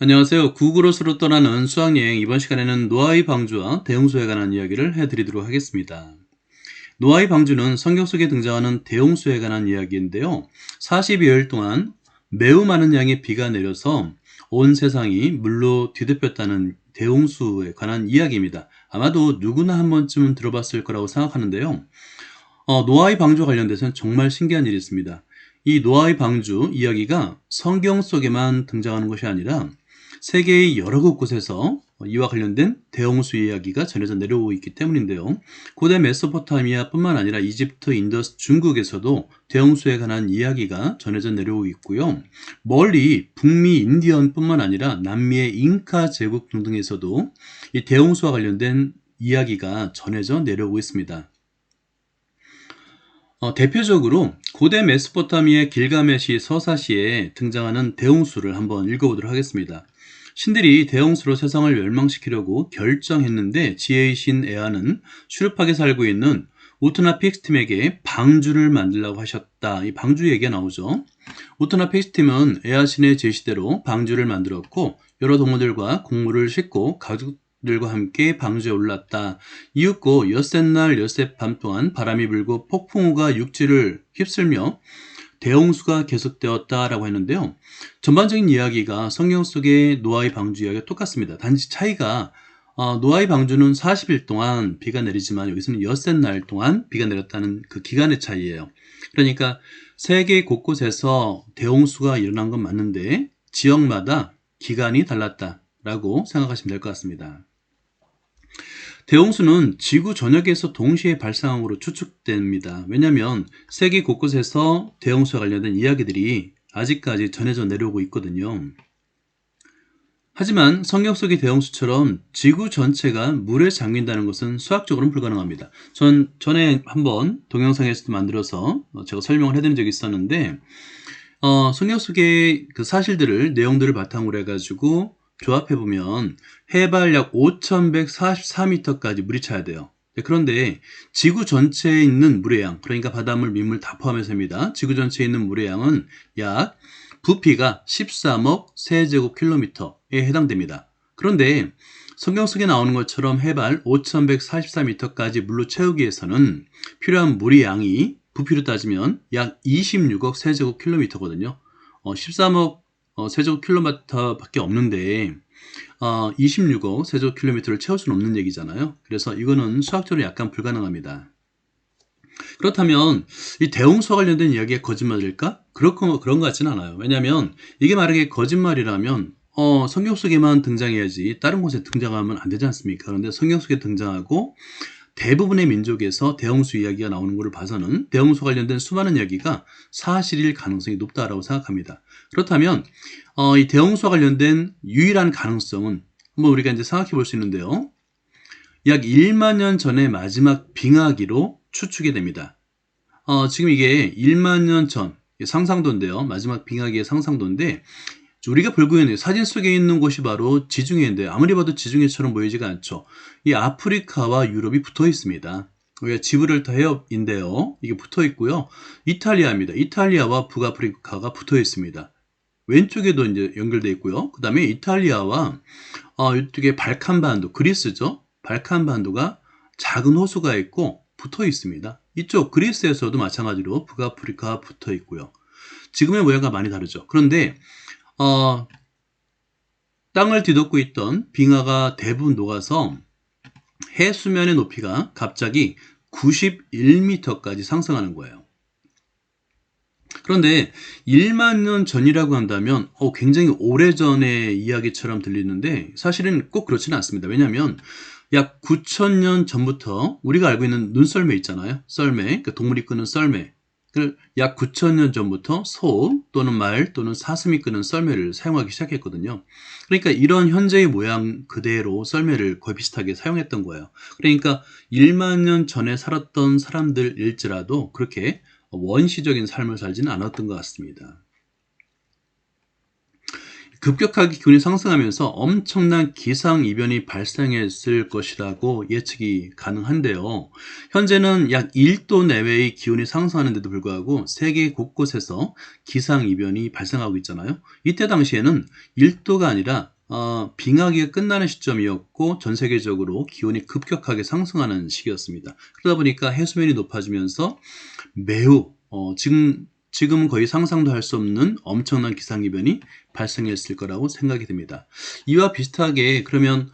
안녕하세요. 구글옷으로 떠나는 수학여행. 이번 시간에는 노아의 방주와 대홍수에 관한 이야기를 해드리도록 하겠습니다. 노아의 방주는 성경 속에 등장하는 대홍수에 관한 이야기인데요. 40여일 동안 매우 많은 양의 비가 내려서 온 세상이 물로 뒤덮였다는 대홍수에 관한 이야기입니다. 아마도 누구나 한 번쯤은 들어봤을 거라고 생각하는데요. 노아의 방주와 관련돼서는 정말 신기한 일이 있습니다. 이 노아의 방주 이야기가 성경 속에만 등장하는 것이 아니라 세계의 여러 곳곳에서 이와 관련된 대홍수 이야기가 전해져 내려오고 있기 때문인데요. 고대 메소포타미아뿐만 아니라 이집트, 인더스, 중국에서도 대홍수에 관한 이야기가 전해져 내려오고 있고요. 멀리 북미 인디언뿐만 아니라 남미의 잉카 제국 등등에서도 이 대홍수와 관련된 이야기가 전해져 내려오고 있습니다. 대표적으로 고대 메소포타미아 길가메시 서사시에 등장하는 대홍수를 한번 읽어보도록 하겠습니다. 신들이 대홍수로 세상을 멸망시키려고 결정했는데 지혜의 신 에아는 슈르팍에 살고 있는 우트나픽스팀에게 방주를 만들라고 하셨다. 이 방주 얘기가 나오죠. 우트나픽스팀은 에아 신의 제시대로 방주를 만들었고 여러 동물들과 곡물을 싣고 가족들과 함께 방주에 올랐다. 이윽고 엿새날 엿새 밤 동안 바람이 불고 폭풍우가 육지를 휩쓸며 대홍수가 계속되었다라고 했는데요. 전반적인 이야기가 성경 속의 노아의 방주 이야기가 똑같습니다. 단지 차이가 노아의 방주는 40일 동안 비가 내리지만 여기서는 엿새 날 동안 비가 내렸다는 그 기간의 차이예요. 그러니까 세계 곳곳에서 대홍수가 일어난 건 맞는데 지역마다 기간이 달랐다라고 생각하시면 될 것 같습니다. 대홍수는 지구 전역에서 동시에 발생한 것으로 추측됩니다. 왜냐하면 세계 곳곳에서 대홍수와 관련된 이야기들이 아직까지 전해져 내려오고 있거든요. 하지만 성경 속의 대홍수처럼 지구 전체가 물에 잠긴다는 것은 수학적으로는 불가능합니다. 전 전에 한번 동영상에서도 만들어서 제가 설명을 해드린 적이 있었는데 성경 속의 그 사실들을 내용들을 바탕으로 해가지고 조합해보면 해발 약 5,144m까지 물이 차야 돼요. 그런데 지구 전체에 있는 물의 양, 그러니까 바닷물, 민물 다 포함해서입니다. 지구 전체에 있는 물의 양은 약 부피가 13억 세제곱킬로미터에 해당됩니다. 그런데 성경 속에 나오는 것처럼 해발 5,144m까지 물로 채우기 위해서는 필요한 물의 양이 부피로 따지면 약 26억 세제곱킬로미터거든요. 13억 세제곱킬로미터밖에 없는데 26억 세제곱킬로미터를 채울 수는 없는 얘기잖아요. 그래서 이거는 수학적으로 약간 불가능합니다. 그렇다면 이 대홍수와 관련된 이야기가 거짓말일까? 그런 것 같지는 않아요. 왜냐하면 이게 만약에 거짓말이라면 성경 속에만 등장해야지 다른 곳에 등장하면 안 되지 않습니까? 그런데 성경 속에 등장하고 대부분의 민족에서 대홍수 이야기가 나오는 것을 봐서는 대홍수 관련된 수많은 이야기가 사실일 가능성이 높다라고 생각합니다. 그렇다면 이 대홍수와 관련된 유일한 가능성은 한번 우리가 이제 생각해 볼 수 있는데요. 약 1만 년 전의 마지막 빙하기로 추측이 됩니다. 지금 이게 1만 년 전 상상도인데요. 마지막 빙하기의 상상도인데 우리가 보고 있는 사진 속에 있는 곳이 바로 지중해인데 아무리 봐도 지중해처럼 보이지가 않죠. 이 아프리카와 유럽이 붙어 있습니다. 여기가 지브랄터 해협인데요. 이게 붙어 있고요. 이탈리아입니다. 이탈리아와 북아프리카가 붙어 있습니다. 왼쪽에도 이제 연결되어 있고요. 그 다음에 이탈리아와 이쪽에 발칸반도, 그리스죠. 발칸반도가 작은 호수가 있고 붙어 있습니다. 이쪽 그리스에서도 마찬가지로 북아프리카와 붙어 있고요. 지금의 모양과 많이 다르죠. 그런데 땅을 뒤덮고 있던 빙하가 대부분 녹아서 해수면의 높이가 갑자기 91m까지 상승하는 거예요. 그런데 1만 년 전이라고 한다면 굉장히 오래전의 이야기처럼 들리는데 사실은 꼭 그렇지는 않습니다. 왜냐하면 약 9,000년 전부터 우리가 알고 있는 눈썰매 있잖아요. 썰매, 그러니까 동물이 끄는 썰매. 약 9,000년 전부터 소 또는 말 또는 사슴이 끄는 썰매를 사용하기 시작했거든요. 그러니까 이런 현재의 모양 그대로 썰매를 거의 비슷하게 사용했던 거예요. 그러니까 1만 년 전에 살았던 사람들일지라도 그렇게 원시적인 삶을 살지는 않았던 것 같습니다. 급격하게 기온이 상승하면서 엄청난 기상이변이 발생했을 것이라고 예측이 가능한데요. 현재는 약 1도 내외의 기온이 상승하는데도 불구하고 세계 곳곳에서 기상이변이 발생하고 있잖아요. 이때 당시에는 1도가 아니라 빙하기가 끝나는 시점이었고 전 세계적으로 기온이 급격하게 상승하는 시기였습니다. 그러다 보니까 해수면이 높아지면서 매우 지금은 거의 상상도 할 수 없는 엄청난 기상이변이 발생했을 거라고 생각이 됩니다. 이와 비슷하게 그러면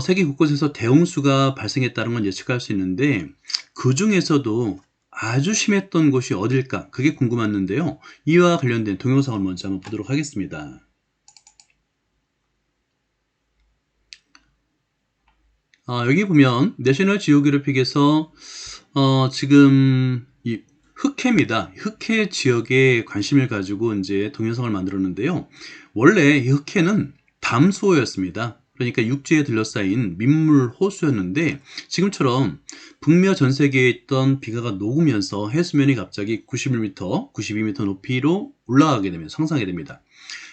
세계 곳곳에서 대홍수가 발생했다는 건 예측할 수 있는데 그 중에서도 아주 심했던 곳이 어딜까? 그게 궁금했는데요. 이와 관련된 동영상을 먼저 한번 보도록 하겠습니다. 여기 보면 내셔널 지오그래픽에서 지금 이 흑해입니다. 흑해 지역에 관심을 가지고 이제 동영상을 만들었는데요. 원래 이 흑해는 담수호였습니다. 그러니까 육지에 둘러싸인 민물 호수였는데 지금처럼 북미와 전 세계에 있던 비가가 녹으면서 해수면이 갑자기 91m, 92m 높이로 올라가게 되면 상승하게 됩니다.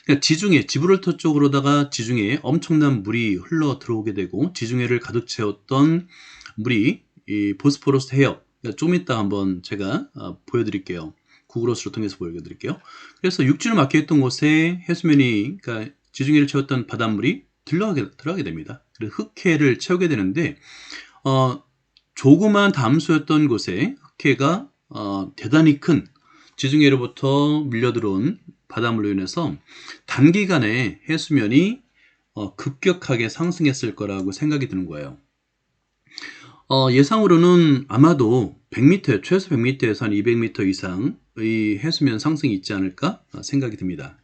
그러니까 지중해, 지브롤터 쪽으로다가 지중해에 엄청난 물이 흘러 들어오게 되고 지중해를 가득 채웠던 물이 이 보스포러스 해협, 그러니까 좀 이따 한번 제가 보여드릴게요. 구글어스로 통해서 보여드릴게요. 그래서 육지로 막혀있던 곳에 해수면이, 그러니까 지중해를 채웠던 바닷물이 들어가게 됩니다. 그래서 흑해를 채우게 되는데 조그만 담수였던 곳에 흑해가 대단히 큰 지중해로부터 밀려들어온 바닷물로 인해서 단기간에 해수면이 급격하게 상승했을 거라고 생각이 드는 거예요. 예상으로는 아마도 100m, 최소 100m에서 한 200m 이상의 해수면 상승이 있지 않을까 생각이 듭니다.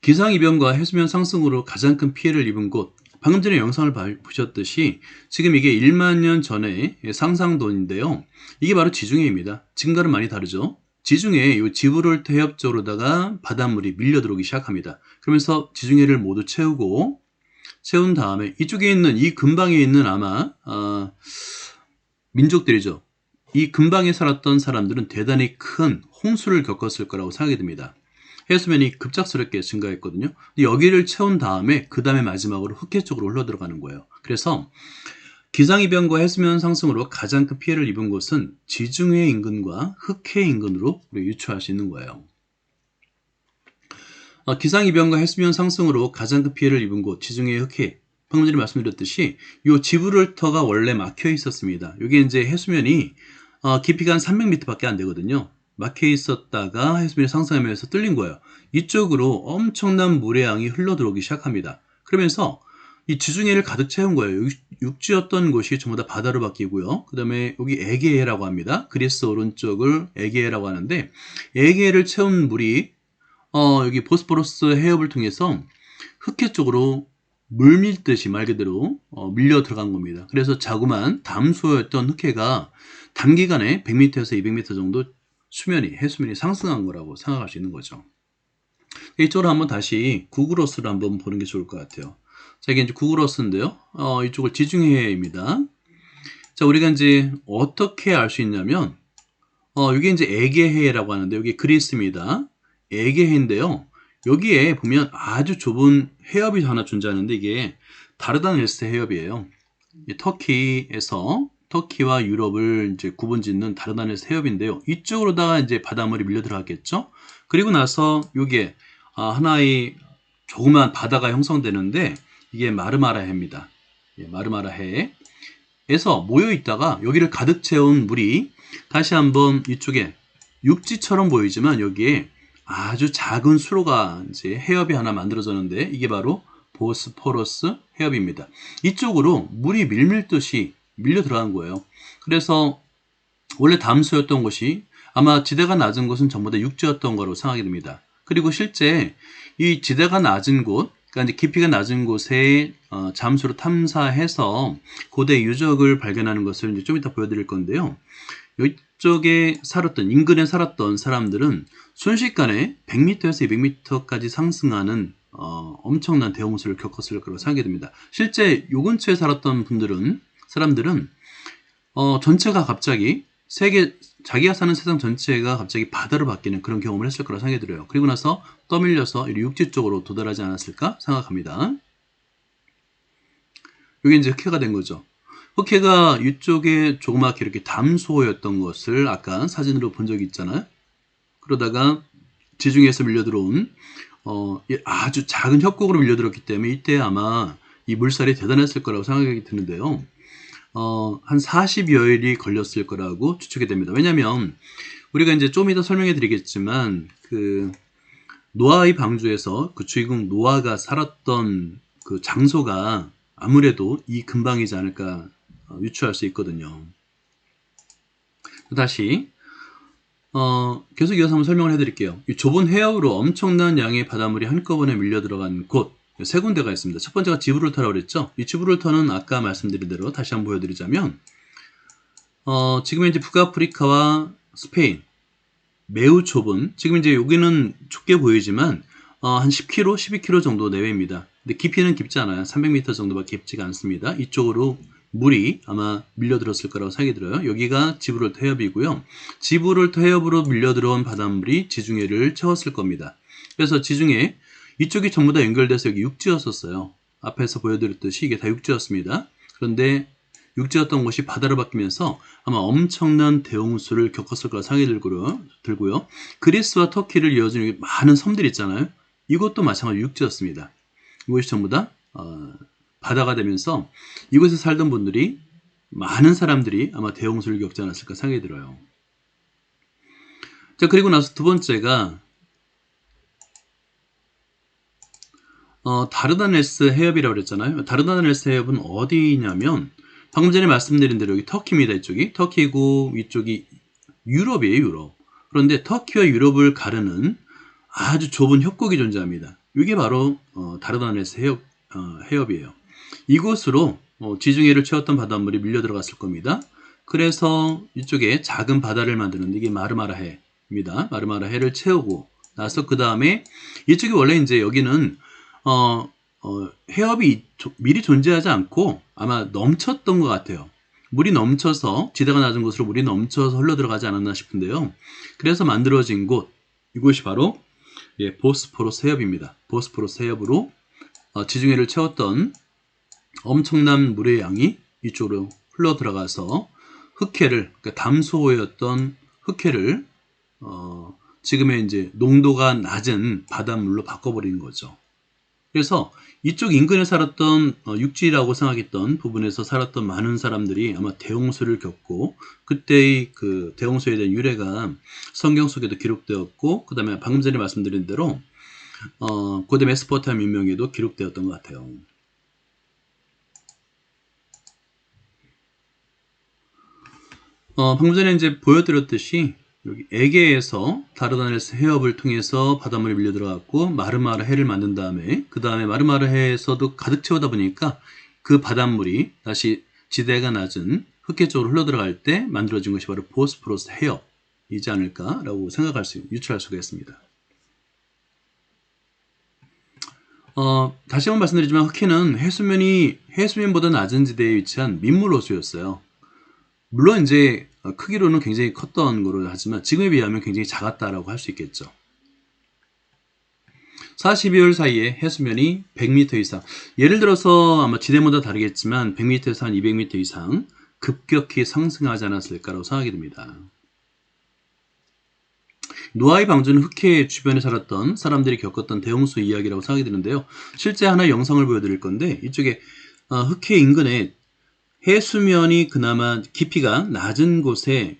기상이변과 해수면 상승으로 가장 큰 피해를 입은 곳, 방금 전에 영상을 보셨듯이 지금 이게 1만 년 전의 상상도인데요. 이게 바로 지중해입니다. 지금과는 많이 다르죠. 지중해 이 지브롤터 해협 쪽으로다가 바닷물이 밀려 들어오기 시작합니다. 그러면서 지중해를 모두 채운 다음에 이쪽에 있는 이 근방에 있는 아마 민족들이죠. 이 근방에 살았던 사람들은 대단히 큰 홍수를 겪었을 거라고 생각이 듭니다. 해수면이 급작스럽게 증가했거든요. 여기를 채운 다음에 그 다음에 마지막으로 흑해 쪽으로 흘러 들어가는 거예요. 그래서 기상이변과 해수면 상승으로 가장 큰 피해를 입은 곳은 지중해 인근과 흑해 인근으로 우리 유추할 수 있는 거예요. 기상이변과 해수면 상승으로 가장 큰 피해를 입은 곳 지중해 흑해, 방금 전에 말씀드렸듯이 이 지브롤터가 원래 막혀 있었습니다. 이게 이제 해수면이 깊이가 한 300m밖에 안 되거든요. 막혀 있었다가 해수면이 상승하면서 뚫린 거예요. 이쪽으로 엄청난 물의 양이 흘러 들어오기 시작합니다. 그러면서 이 지중해를 가득 채운 거예요. 육지였던 곳이 전부 다 바다로 바뀌고요. 그 다음에 여기 에게해라고 합니다. 그리스 오른쪽을 에게해라고 하는데 에게해를 채운 물이 여기 보스포러스 해협을 통해서 흑해 쪽으로 물밀듯이 말 그대로 밀려 들어간 겁니다. 그래서 자그마한 담수였던 흑해가 단기간에 100m에서 200m 정도 해수면이 상승한 거라고 생각할 수 있는 거죠. 이쪽으로 한번 다시 구글어스를 한번 보는 게 좋을 것 같아요. 자, 이게 이제 구글어스인데요. 이쪽을 지중해입니다. 자, 우리가 이제 어떻게 알 수 있냐면, 이게 이제 에게해라고 하는데, 여기 그리스입니다. 에게해인데요. 여기에 보면 아주 좁은 해협이 하나 존재하는데, 이게 다르다네스 해협이에요. 터키와 유럽을 이제 구분 짓는 다르다네스 해협인데요. 이쪽으로다가 이제 바닷물이 밀려 들어갔겠죠. 그리고 나서 이게 하나의 조그만 바다가 형성되는데 이게 마르마라해입니다. 마르마라해에서 모여 있다가 여기를 가득 채운 물이 다시 한번 이쪽에 육지처럼 보이지만 여기에 아주 작은 수로가 이제 해협이 하나 만들어졌는데 이게 바로 보스포러스 해협입니다. 이쪽으로 물이 밀밀듯이 밀려 들어간 거예요. 그래서 원래 담수였던 곳이 아마 지대가 낮은 곳은 전부 다 육지였던 거로 생각이 됩니다. 그리고 실제 이 지대가 낮은 곳, 그러니까 이제 깊이가 낮은 곳에 잠수로 탐사해서 고대 유적을 발견하는 것을 이제 좀 이따 보여드릴 건데요. 이쪽에 인근에 살았던 사람들은 순식간에 100m에서 200m까지 상승하는 엄청난 대홍수를 겪었을 거라고 생각이 됩니다. 실제 요 근처에 살았던 사람들은 전체가 갑자기 자기가 사는 세상 전체가 갑자기 바다로 바뀌는 그런 경험을 했을 거라 생각이 들어요. 그리고 나서 떠밀려서 육지 쪽으로 도달하지 않았을까 생각합니다. 이게 이제 흑해가 된 거죠. 흑해가 이쪽에 조그맣게 이렇게 담수호였던 것을 아까 사진으로 본 적이 있잖아요. 그러다가 지중해에서 밀려 들어온 아주 작은 협곡으로 밀려들었기 때문에 이때 아마 이 물살이 대단했을 거라고 생각이 드는데요. 한 40여일이 걸렸을 거라고 추측이 됩니다. 왜냐면 우리가 이제 좀 이따 설명해 드리겠지만 그 노아의 방주에서 그 주인공 노아가 살았던 그 장소가 아무래도 이 근방이지 않을까 유추할 수 있거든요. 다시 계속 이어서 한번 설명을 해드릴게요. 이 좁은 해협으로 엄청난 양의 바닷물이 한꺼번에 밀려 들어간 곳 세 군데가 있습니다. 첫 번째가 지브롤터라고 그랬죠. 이 지브롤터는 아까 말씀드린 대로 다시 한번 보여드리자면 지금 이제 북아프리카와 스페인 매우 좁은, 지금 이제 여기는 좁게 보이지만 한 10km, 12km 정도 내외입니다. 근데 깊이는 깊지 않아요. 300m 정도밖에 깊지가 않습니다. 이쪽으로 물이 아마 밀려들었을 거라고 생각이 들어요. 여기가 지브롤터 해협이고요. 지브롤터 해협으로 밀려들어온 바닷물이 지중해를 채웠을 겁니다. 그래서 지중해 이쪽이 전부 다 연결돼서 여기 육지였었어요. 앞에서 보여드렸듯이 이게 다 육지였습니다. 그런데 육지였던 곳이 바다로 바뀌면서 아마 엄청난 대홍수를 겪었을 거라 생각이 들고요. 그리스와 터키를 이어주는 여기 많은 섬들이 있잖아요. 이것도 마찬가지로 육지였습니다. 이것이 전부 다 바다가 되면서 이곳에 살던 분들이, 많은 사람들이 아마 대홍수를 겪지 않았을까 생각이 들어요. 자, 그리고 나서 두 번째가 다르다네스 해협이라고 그랬잖아요. 다르다네스 해협은 어디냐면 방금 전에 말씀드린 대로 여기 터키입니다. 이쪽이 터키고 이쪽이 유럽이에요. 유럽. 그런데 터키와 유럽을 가르는 아주 좁은 협곡이 존재합니다. 이게 바로 다르다네스 해협이에요. 이곳으로 지중해를 채웠던 바닷물이 밀려 들어갔을 겁니다. 그래서 이쪽에 작은 바다를 만드는 이게 마르마라해입니다. 마르마라해를 채우고 나서 그 다음에 이쪽이 원래 이제 여기는 해협이 미리 존재하지 않고 아마 넘쳤던 것 같아요. 물이 넘쳐서, 지대가 낮은 곳으로 물이 넘쳐서 흘러 들어가지 않았나 싶은데요. 그래서 만들어진 곳, 이곳이 바로 보스포러스 해협입니다. 보스포러스 해협으로 지중해를 채웠던 엄청난 물의 양이 이쪽으로 흘러 들어가서 흑해를, 그러니까 담수호였던 흑해를 지금의 이제 농도가 낮은 바닷물로 바꿔버린 거죠. 그래서 이쪽 인근에 살았던 육지라고 생각했던 부분에서 살았던 많은 사람들이 아마 대홍수를 겪고, 그때의 그 대홍수에 대한 유래가 성경 속에도 기록되었고, 그 다음에 방금 전에 말씀드린 대로 고대 메소포타미아 문명에도 기록되었던 것 같아요. 방금 전에 이제 보여드렸듯이 여기 에게에서 다르다네스 해협을 통해서 바닷물이 밀려 들어갔고 마르마라해를 만든 다음에, 그 다음에 마르마라해에서도 가득 채우다 보니까 그 바닷물이 다시 지대가 낮은 흑해 쪽으로 흘러 들어갈 때 만들어진 것이 바로 보스포러스 해협이지 않을까라고 유추할 수가 있습니다. 다시 한번 말씀드리지만 흑해는 해수면보다 낮은 지대에 위치한 민물 호수였어요. 물론 이제 크기로는 굉장히 컸던 거로 하지만 지금에 비하면 굉장히 작았다라고 할 수 있겠죠. 42월 사이에 해수면이 100m 이상, 예를 들어서 아마 지대마다 다르겠지만 100m에서 한 200m 이상 급격히 상승하지 않았을까라고 생각이 듭니다. 노아의 방주는 흑해 주변에 살았던 사람들이 겪었던 대홍수 이야기라고 생각이 드는데요. 실제 하나의 영상을 보여드릴 건데, 이쪽에 흑해 인근에 해수면이 그나마 깊이가 낮은 곳에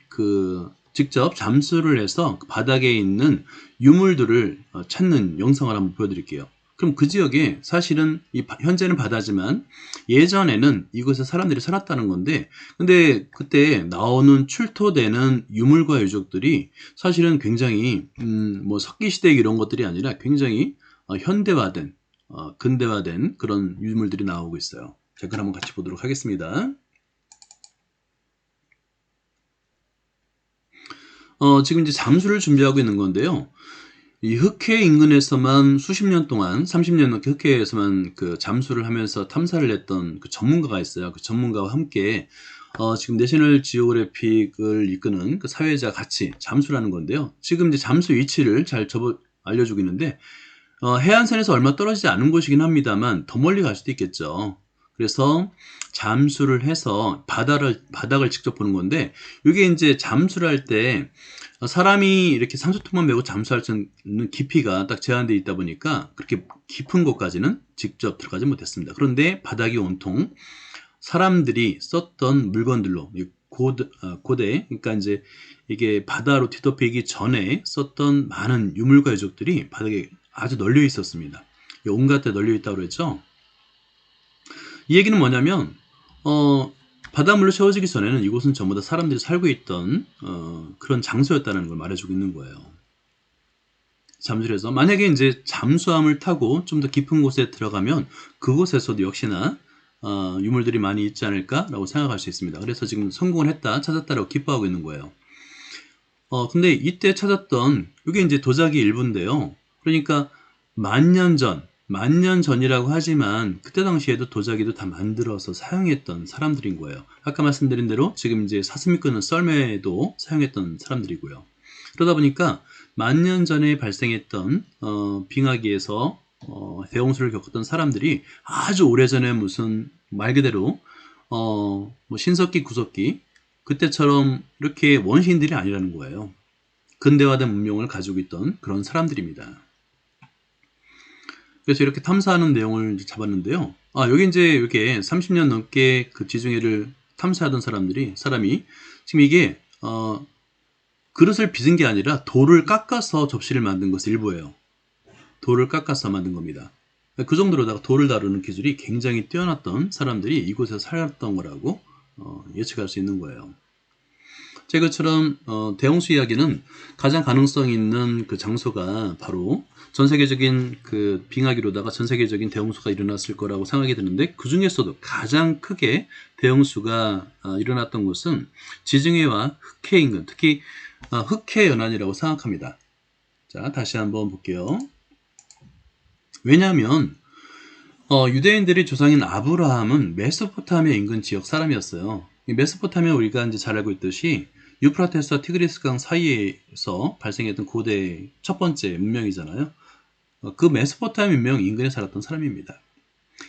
직접 잠수를 해서 그 바닥에 있는 유물들을 찾는 영상을 한번 보여드릴게요. 그럼 그 지역에 사실은 현재는 바다지만 예전에는 이곳에 사람들이 살았다는 건데, 근데 그때 나오는 출토되는 유물과 유적들이 사실은 굉장히 뭐 석기시대 이런 것들이 아니라 굉장히 현대화된 근대화된 그런 유물들이 나오고 있어요. 자, 그럼 한번 같이 보도록 하겠습니다. 지금 이제 잠수를 준비하고 있는 건데요. 이 흑해 인근에서만 수십 년 동안, 30년 넘게 흑해에서만 그 잠수를 하면서 탐사를 했던 그 전문가가 있어요. 그 전문가와 함께 지금 내셔널 지오그래픽을 이끄는 그 사회자 같이 잠수를 하는 건데요. 지금 이제 잠수 위치를 잘 알려주고 있는데 해안선에서 얼마 떨어지지 않은 곳이긴 합니다만 더 멀리 갈 수도 있겠죠. 그래서 잠수를 해서 바닥을 직접 보는 건데, 이게 이제 잠수를 할 때 사람이 이렇게 산소통만 메고 잠수할 수 있는 깊이가 딱 제한되어 있다 보니까 그렇게 깊은 곳까지는 직접 들어가지 못했습니다. 그런데 바닥이 온통 사람들이 썼던 물건들로 고대, 그러니까 이제 이게 바다로 뒤덮이기 전에 썼던 많은 유물과 유적들이 바닥에 아주 널려 있었습니다. 온갖 데 널려 있다고 그랬죠. 이 얘기는 뭐냐면 바닷물로 채워지기 전에는 이곳은 전부 다 사람들이 살고 있던 그런 장소였다는 걸 말해주고 있는 거예요. 잠수를 해서 만약에 이제 잠수함을 타고 좀 더 깊은 곳에 들어가면 그곳에서도 역시나 유물들이 많이 있지 않을까라고 생각할 수 있습니다. 그래서 지금 성공을 했다, 찾았다라고 기뻐하고 있는 거예요. 근데 이때 찾았던 이게 이제 도자기 일부인데요. 그러니까 만 년 전이라고 하지만 그때 당시에도 도자기도 다 만들어서 사용했던 사람들인 거예요. 아까 말씀드린 대로 지금 이제 사슴이 끄는 썰매도 사용했던 사람들이고요. 그러다 보니까 만 년 전에 발생했던 빙하기에서 대홍수를 겪었던 사람들이 아주 오래전에 무슨 말 그대로 뭐 신석기, 구석기 그때처럼 이렇게 원시인들이 아니라는 거예요. 근대화된 문명을 가지고 있던 그런 사람들입니다. 그래서 이렇게 탐사하는 내용을 잡았는데요. 여기 이제 이렇게 30년 넘게 그 지중해를 탐사하던 사람이 지금 이게 그릇을 빚은 게 아니라 돌을 깎아서 접시를 만든 것의 일부예요. 돌을 깎아서 만든 겁니다. 그 정도로다가 돌을 다루는 기술이 굉장히 뛰어났던 사람들이 이곳에서 살았던 거라고 예측할 수 있는 거예요. 이것처럼 대홍수 이야기는 가장 가능성 있는 그 장소가 바로 전 세계적인 그 빙하기로다가 전 세계적인 대홍수가 일어났을 거라고 생각이 드는데, 그 중에서도 가장 크게 대홍수가 일어났던 곳은 지중해와 흑해 인근, 특히 흑해 연안이라고 생각합니다. 자, 다시 한번 볼게요. 왜냐하면 유대인들의 조상인 아브라함은 메소포타미아 인근 지역 사람이었어요. 이 메소포타미아 우리가 이제 잘 알고 있듯이 유프라테스와 티그리스 강 사이에서 발생했던 고대 첫 번째 문명이잖아요. 그 메소포타미아 문명 인근에 살았던 사람입니다.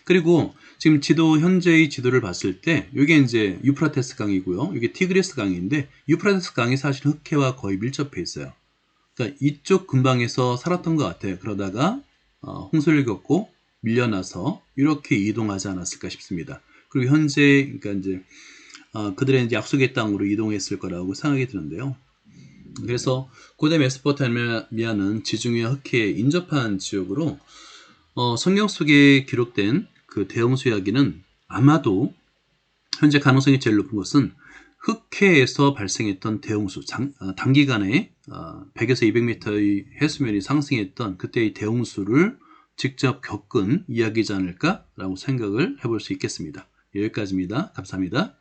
그리고 지금 현재의 지도를 봤을 때 이게 이제 유프라테스 강이고요. 이게 티그리스 강인데 유프라테스 강이 사실 흑해와 거의 밀접해 있어요. 그러니까 이쪽 근방에서 살았던 것 같아요. 그러다가 홍수를 겪고 밀려나서 이렇게 이동하지 않았을까 싶습니다. 그리고 현재 그러니까 이제 그들의 이제 약속의 땅으로 이동했을 거라고 생각이 드는데요. 그래서 고대 메소포타미아는 지중해와 흑해에 인접한 지역으로 성경 속에 기록된 그 대홍수 이야기는 아마도 현재 가능성이 제일 높은 것은 흑해에서 발생했던 대홍수, 단기간에 100에서 200m의 해수면이 상승했던 그때의 대홍수를 직접 겪은 이야기지 않을까라고 생각을 해볼 수 있겠습니다. 여기까지입니다. 감사합니다.